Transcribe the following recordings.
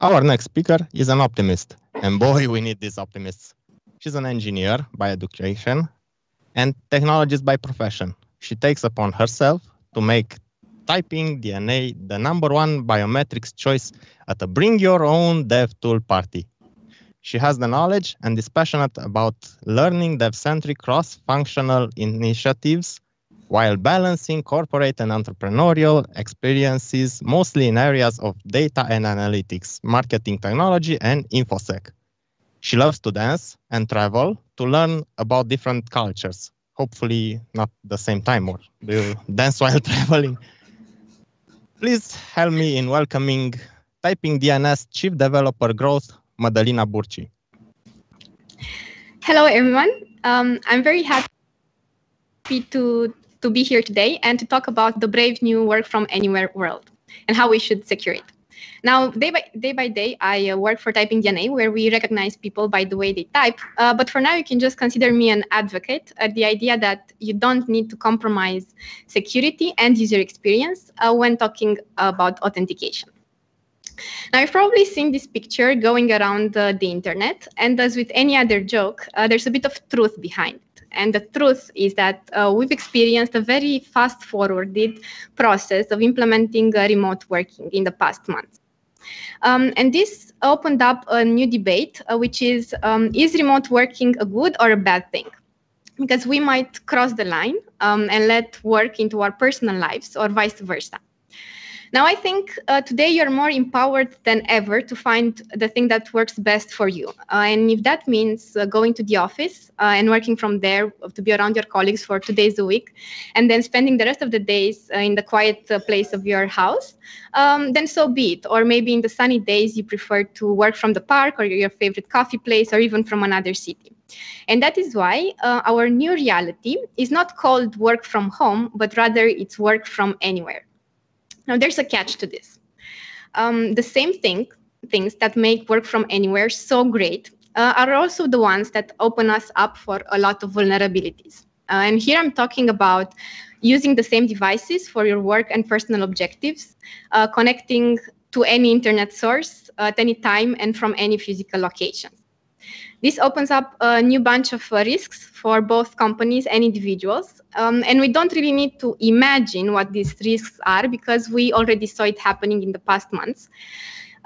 Our next speaker is an optimist, and boy, we need these optimists. She's an engineer by education and technologist by profession. She takes upon herself to make typing DNA the #1 biometrics choice at a Bring Your Own DevTool party. She has the knowledge and is passionate about learning dev-centric cross-functional initiatives while balancing corporate and entrepreneurial experiences, mostly in areas of data and analytics, marketing technology, and InfoSec. She loves to dance and travel to learn about different cultures. Hopefully not the same time, or do you dance while traveling? Please help me in welcoming Typing DNS Chief Developer Growth, Madalina Burci. Hello, everyone. I'm very happy to be here today and to talk about the brave new work from anywhere world and how we should secure it. Now, day by day, I work for Typing DNA, where we recognize people by the way they type. But for now, you can just consider me an advocate at the idea that you don't need to compromise security and user experience when talking about authentication. Now, you've probably seen this picture going around the internet, and as with any other joke, there's a bit of truth behind it. And the truth is that we've experienced a very fast-forwarded process of implementing remote working in the past months. And this opened up a new debate, which is remote working a good or a bad thing? Because we might cross the line and let work into our personal lives or vice versa. Now, I think today you're more empowered than ever to find the thing that works best for you. And if that means going to the office and working from there to be around your colleagues for 2 days a week, and then spending the rest of the days in the quiet place of your house, then so be it. Or maybe in the sunny days, you prefer to work from the park or your favorite coffee place or even from another city. And that is why our new reality is not called work from home, but rather it's work from anywhere. Now, there's a catch to this. The same things that make work from anywhere so great are also the ones that open us up for a lot of vulnerabilities. And here I'm talking about using the same devices for your work and personal objectives, connecting to any internet source at any time and from any physical location. This opens up a new bunch of risks for both companies and individuals. And we don't really need to imagine what these risks are because we already saw it happening in the past months.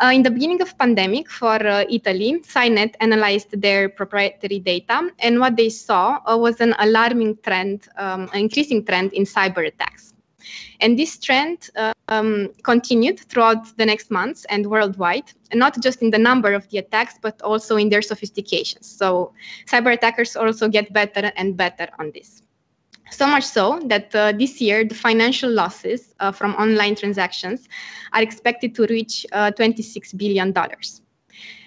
In the beginning of pandemic for Italy, Cynet analyzed their proprietary data, and what they saw was an alarming trend, an increasing trend in cyber attacks. And this trend continued throughout the next months and worldwide, and not just in the number of the attacks, but also in their sophistication. So cyber attackers also get better and better on this. So much so that this year, the financial losses from online transactions are expected to reach $26 billion.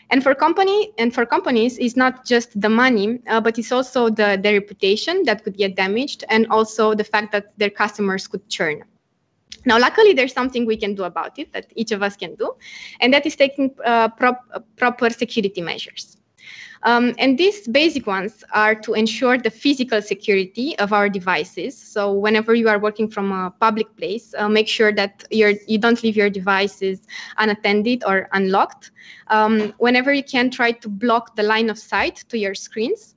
And for companies, it's not just the money, but it's also their reputation that could get damaged, and also the fact that their customers could churn. Now, luckily, there's something we can do about it, that each of us can do, and that is taking proper security measures. And these basic ones are to ensure the physical security of our devices. So whenever you are working from a public place, make sure that you don't leave your devices unattended or unlocked. Whenever you can, try to block the line of sight to your screens.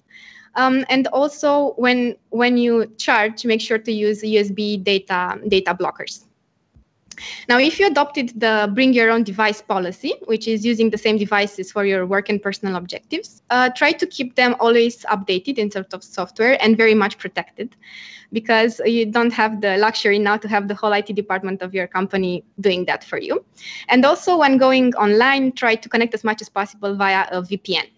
And also when you charge, make sure to use USB data blockers. Now, if you adopted the bring your own device policy, which is using the same devices for your work and personal objectives, try to keep them always updated in terms of software and very much protected, because you don't have the luxury now to have the whole IT department of your company doing that for you. And also when going online, try to connect as much as possible via a VPN.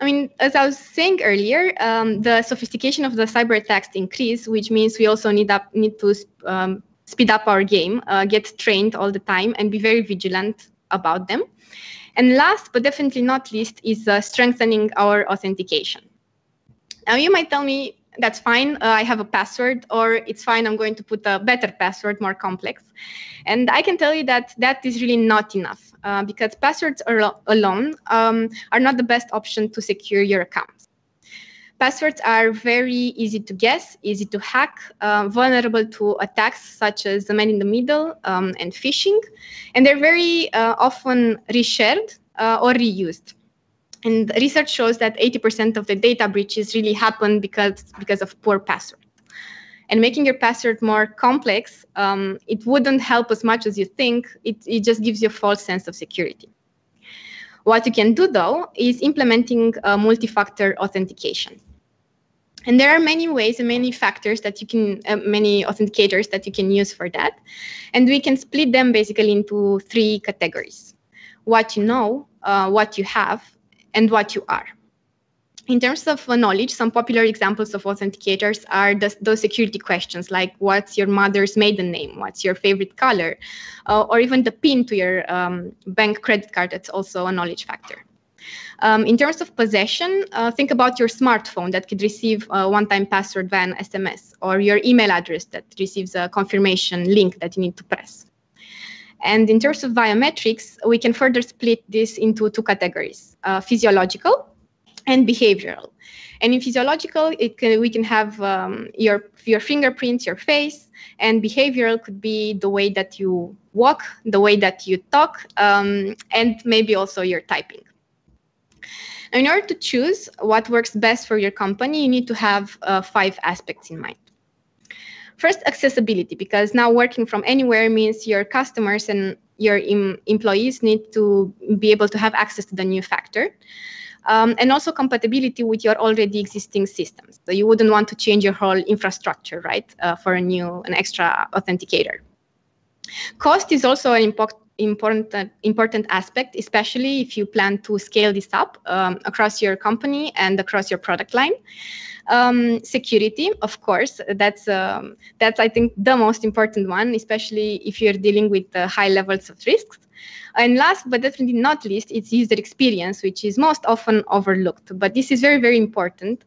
I mean, as I was saying earlier, the sophistication of the cyber attacks increase, which means we also need to speed up our game, get trained all the time, and be very vigilant about them. And last, but definitely not least, is strengthening our authentication. Now, you might tell me, that's fine, I have a password, or it's fine, I'm going to put a better password, more complex. And I can tell you that that is really not enough, because passwords alone are not the best option to secure your accounts. Passwords are very easy to guess, easy to hack, vulnerable to attacks such as the man in the middle and phishing, and they're very often reshared or reused. And research shows that 80% of the data breaches really happen because of poor passwords. And making your password more complex, it wouldn't help as much as you think. It just gives you a false sense of security. What you can do, though, is implementing multi-factor authentication. And there are many ways and many factors that you can, many authenticators that you can use for that. And we can split them basically into 3 categories: what you know, what you have, and what you are. In terms of knowledge, some popular examples of authenticators are those security questions like what's your mother's maiden name, what's your favorite color, or even the PIN to your bank credit card. That's also a knowledge factor. In terms of possession, think about your smartphone that could receive a one-time password via an SMS, or your email address that receives a confirmation link that you need to press. And in terms of biometrics, we can further split this into 2 categories: physiological and behavioral. And in physiological, we can have your fingerprints, your face, and behavioral could be the way that you walk, the way that you talk, and maybe also your typing. Now, in order to choose what works best for your company, you need to have 5 aspects in mind. First, accessibility, because now working from anywhere means your customers and your employees need to be able to have access to the new factor. And also compatibility with your already existing systems. So you wouldn't want to change your whole infrastructure, right, for an extra authenticator. Cost is also an important aspect, especially if you plan to scale this up across your company and across your product line. Security, of course, that's I think the most important one, especially if you're dealing with high levels of risks. And last but definitely not least, it's user experience, which is most often overlooked. But this is very, very important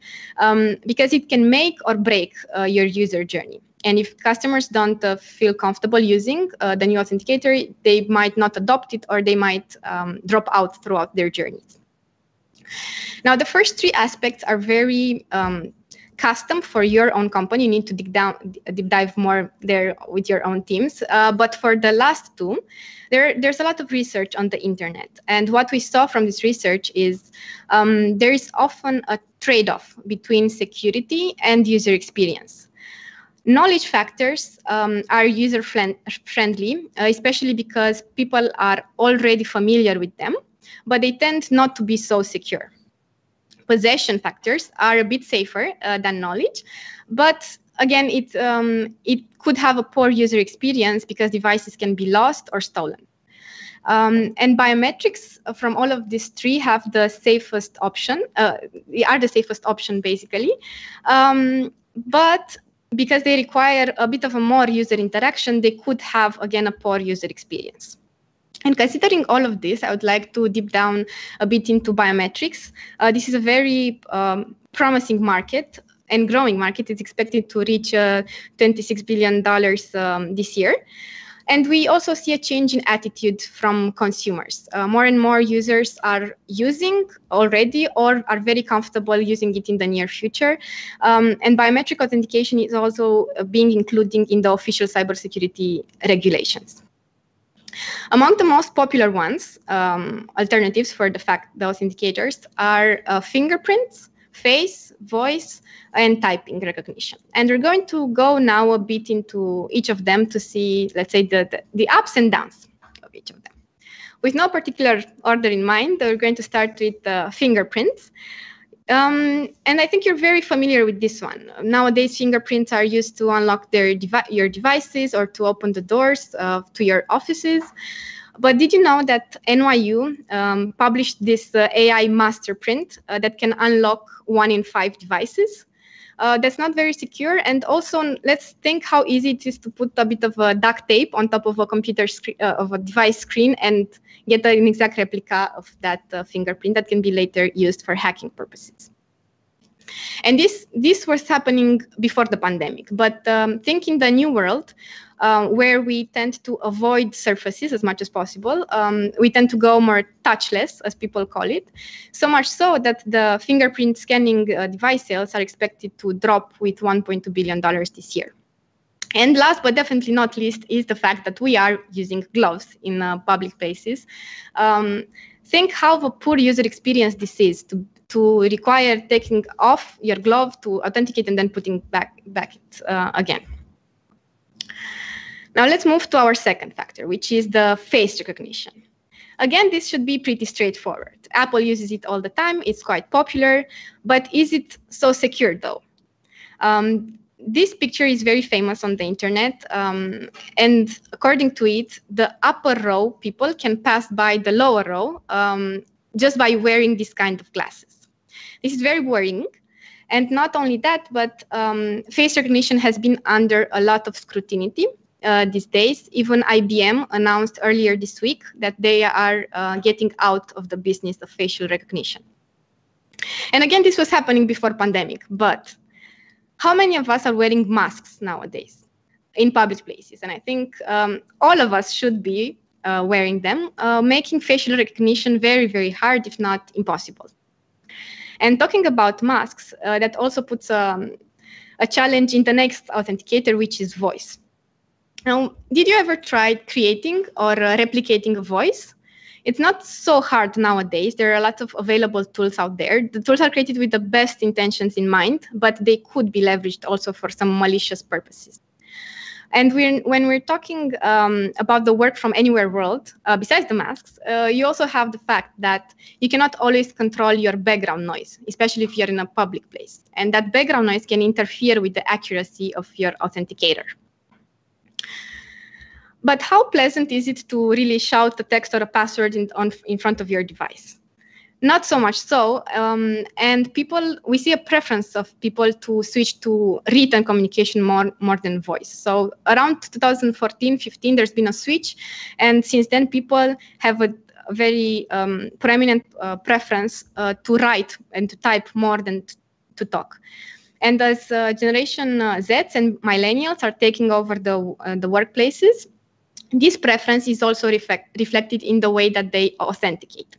because it can make or break your user journey. And if customers don't feel comfortable using the new authenticator, they might not adopt it, or they might drop out throughout their journeys. Now, the first 3 aspects are very custom for your own company. You need to deep dive more there with your own teams. But for the last 2, there's a lot of research on the internet. And what we saw from this research is there is often a trade-off between security and user experience. Knowledge factors are user-friendly, especially because people are already familiar with them, but they tend not to be so secure. Possession factors are a bit safer than knowledge, but again, it could have a poor user experience because devices can be lost or stolen. And biometrics from all of these 3 have the safest option, are the safest option basically, but because they require a bit of a more user interaction, they could have, again, a poor user experience. And considering all of this, I would like to deep down a bit into biometrics. This is a very promising market and growing market. It's expected to reach $26 billion this year. And we also see a change in attitude from consumers. More and more users are using already or are very comfortable using it in the near future. And biometric authentication is also being included in the official cybersecurity regulations. Among the most popular ones, alternatives for the authenticators are fingerprints, face, voice, and typing recognition. And we're going to go now a bit into each of them to see, let's say, the ups and downs of each of them. With no particular order in mind, we're going to start with fingerprints. And I think you're very familiar with this one. Nowadays, fingerprints are used to unlock your devices or to open the doors to your offices. But did you know that NYU published this AI master print that can unlock 1 in 5 devices? That's not very secure. And also, let's think how easy it is to put a bit of duct tape on top of a computer screen, of a device screen, and get an exact replica of that fingerprint that can be later used for hacking purposes. And this was happening before the pandemic. But think in the new world, where we tend to avoid surfaces as much as possible. We tend to go more touchless, as people call it, so much so that the fingerprint scanning device sales are expected to drop with $1.2 billion this year. And last but definitely not least is the fact that we are using gloves in public places. Think how a poor user experience this is to require taking off your glove to authenticate and then putting back it again. Now let's move to our second factor, which is the face recognition. Again, this should be pretty straightforward. Apple uses it all the time. It's quite popular, but is it so secure though? This picture is very famous on the internet, and according to it, the upper row people can pass by the lower row just by wearing this kind of glasses. This is very worrying. And not only that, but face recognition has been under a lot of scrutiny these days. Even IBM announced earlier this week that they are getting out of the business of facial recognition. And again, this was happening before pandemic, but how many of us are wearing masks nowadays in public places? And I think all of us should be wearing them, making facial recognition very, very hard, if not impossible. And talking about masks, that also puts a challenge in the next authenticator, which is voice. Now, did you ever try creating or replicating a voice? It's not so hard nowadays. There are a lot of available tools out there. The tools are created with the best intentions in mind, but they could be leveraged also for some malicious purposes. And when we're talking about the work from anywhere world, besides the masks, you also have the fact that you cannot always control your background noise, especially if you're in a public place. And that background noise can interfere with the accuracy of your authenticator. But how pleasant is it to really shout a text or a password in front of your device? Not so much so. And we see a preference of people to switch to written communication more than voice. So around 2014-15, there's been a switch. And since then, people have a very prominent preference to write and to type more than to talk. And as Generation Zs and millennials are taking over the workplaces, this preference is also reflected in the way that they authenticate.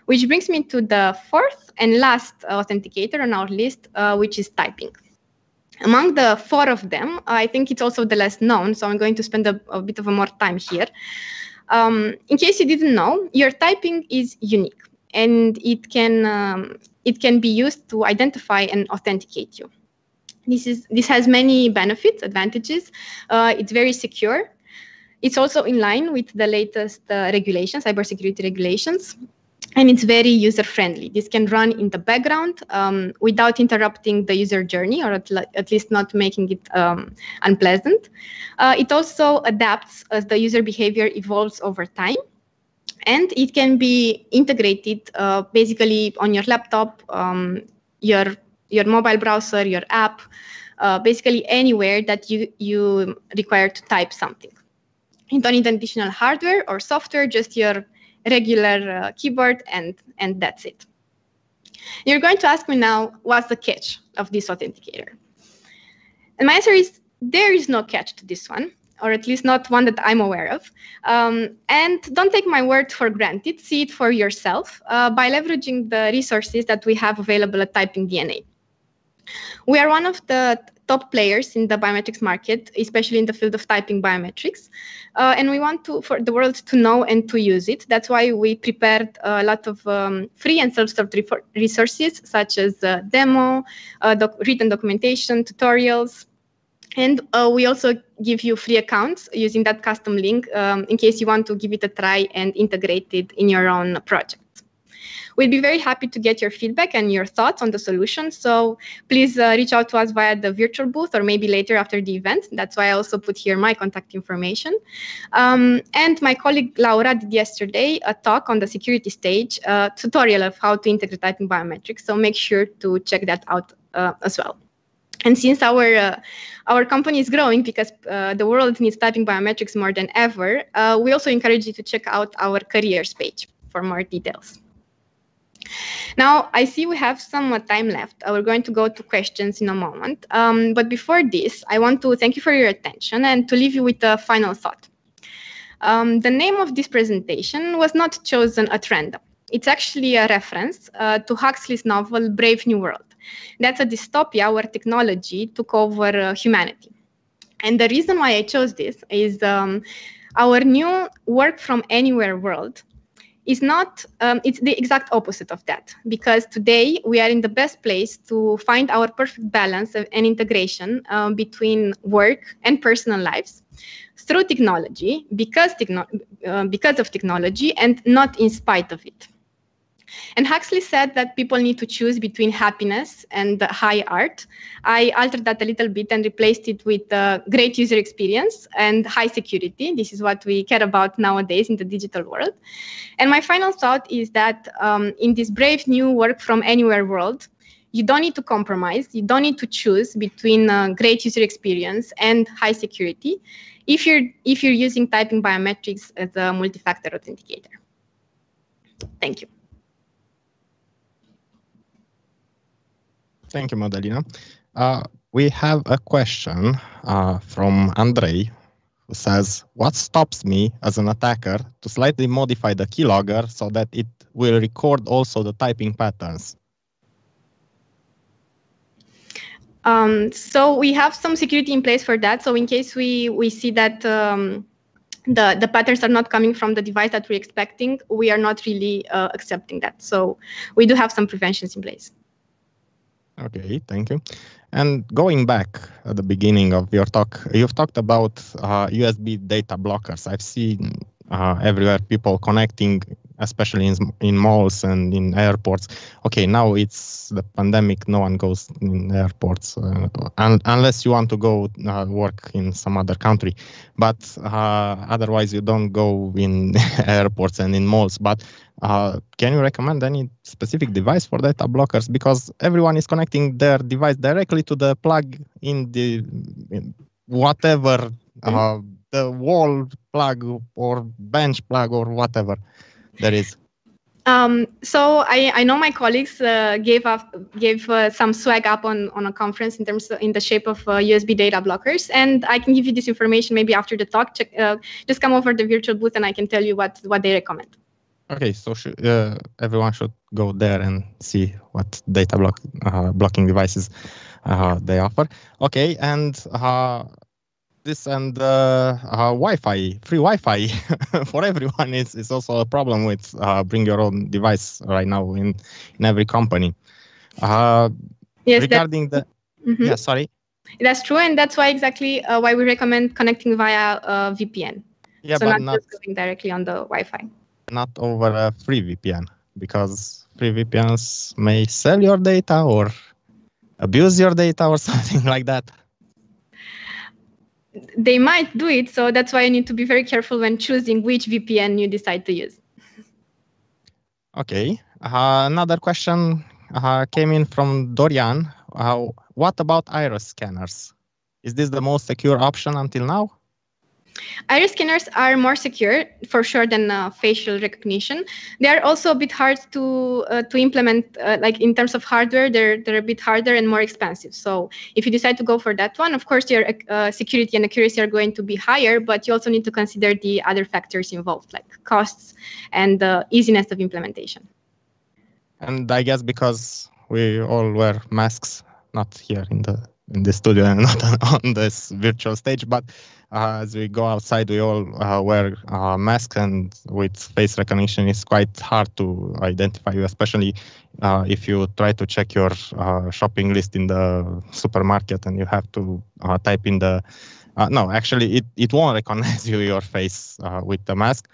Which brings me to the fourth and last authenticator on our list, which is typing. Among the four of them, I think it's also the less known, so I'm going to spend a bit of more time here. In case you didn't know, your typing is unique, and it can be used to identify and authenticate you. This has many benefits, advantages. It's very secure. It's also in line with the latest regulations, cybersecurity regulations, and it's very user-friendly. This can run in the background without interrupting the user journey, or at least not making it unpleasant. It also adapts as the user behavior evolves over time, and it can be integrated basically on your laptop, your mobile browser, your app, basically anywhere that you require to type something. You don't need additional hardware or software, just your regular keyboard, and that's it. You're going to ask me now, what's the catch of this authenticator? And my answer is, there is no catch to this one, or at least not one that I'm aware of. And don't take my word for granted, see it for yourself by leveraging the resources that we have available at Typing DNA. We are one of the top players in the biometrics market, especially in the field of typing biometrics. And we want for the world to know and to use it. That's why we prepared a lot of free and self-served resources, such as demo, written documentation, tutorials. And we also give you free accounts using that custom link in case you want to give it a try and integrate it in your own project. We'd be very happy to get your feedback and your thoughts on the solution. So please reach out to us via the virtual booth, or maybe later after the event. That's why I also put here my contact information. And my colleague Laura did yesterday a talk on the security stage, a tutorial of how to integrate typing biometrics. So make sure to check that out as well. And since our company is growing because the world needs typing biometrics more than ever, we also encourage you to check out our careers page for more details. Now, I see we have some time left. We're going to go to questions in a moment. But before this, I want to thank you for your attention and to leave you with a final thought. The name of this presentation was not chosen at random. It's actually a reference to Huxley's novel Brave New World. That's a dystopia where technology took over humanity. And the reason why I chose this is our new work from anywhere world is not, it's the exact opposite of that. Because today we are in the best place to find our perfect balance and integration between work and personal lives through technology, because of technology and not in spite of it. And Huxley said that people need to choose between happiness and high art. I altered that a little bit and replaced it with great user experience and high security. This is what we care about nowadays in the digital world. And my final thought is that in this brave new work from anywhere world, you don't need to compromise. You don't need to choose between great user experience and high security if you're using typing biometrics as a multi-factor authenticator. Thank you. Thank you, Madalina. We have a question from Andrei, who says, what stops me as an attacker to slightly modify the keylogger so that it will record also the typing patterns? So we have some security in place for that. So in case we see that the patterns are not coming from the device that we're expecting, we are not really accepting that. So we do have some preventions in place. Okay, thank you. And going back at the beginning of your talk, you've talked about USB data blockers. I've seen everywhere people connecting, especially in malls and in airports. Okay, now it's the pandemic, no one goes in airports unless you want to go work in some other country. But otherwise you don't go in airports and in malls. But can you recommend any specific device for data blockers? Because everyone is connecting their device directly to the plug in the whatever, the wall plug or bench plug or whatever there is. So I know my colleagues gave some swag up on a conference in the shape of USB data blockers, and I can give you this information maybe after the talk. Just come over the virtual booth and I can tell you what they recommend. Okay, so everyone should go there and see what data blocking devices they offer. Okay, and this and Wi-Fi, free Wi-Fi for everyone is also a problem with bring your own device right now in every company. Yes, regarding the yeah, sorry. That's true, and that's why exactly why we recommend connecting via VPN. Yeah, so but not just going directly on the Wi-Fi. Not over a free VPN, because free VPNs may sell your data or abuse your data or something like that. They might do it, so that's why you need to be very careful when choosing which VPN you decide to use. Okay, another question came in from Dorian. What about iris scanners? Is this the most secure option until now? Iris scanners are more secure, for sure, than facial recognition. They are also a bit hard to implement, like in terms of hardware, they're a bit harder and more expensive. So if you decide to go for that one, of course, your security and accuracy are going to be higher, but you also need to consider the other factors involved, like costs and the easiness of implementation. And I guess because we all wear masks, not here in the studio and not on this virtual stage, but as we go outside, we all wear masks, and with face recognition, it's quite hard to identify you, especially if you try to check your shopping list in the supermarket and you have to type in the... no, actually, it won't recognize your face with the mask.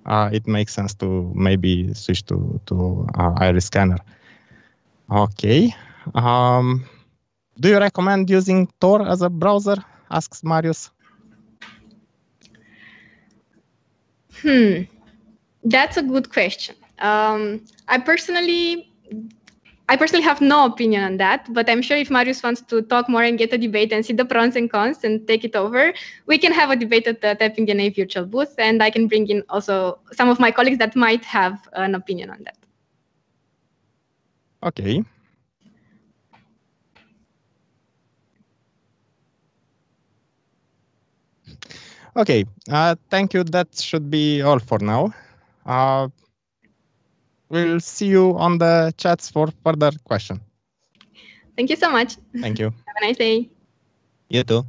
It makes sense to maybe switch to iris scanner. Okay. Do you recommend using Tor as a browser? Asks Marius. That's a good question. I personally have no opinion on that, but I'm sure if Marius wants to talk more and get a debate and see the pros and cons and take it over, we can have a debate at the Typing DNA virtual booth, and I can bring in also some of my colleagues that might have an opinion on that. Okay. Okay, thank you. That should be all for now. We'll see you on the chats for further questions. Thank you so much. Thank you. Have a nice day. You too.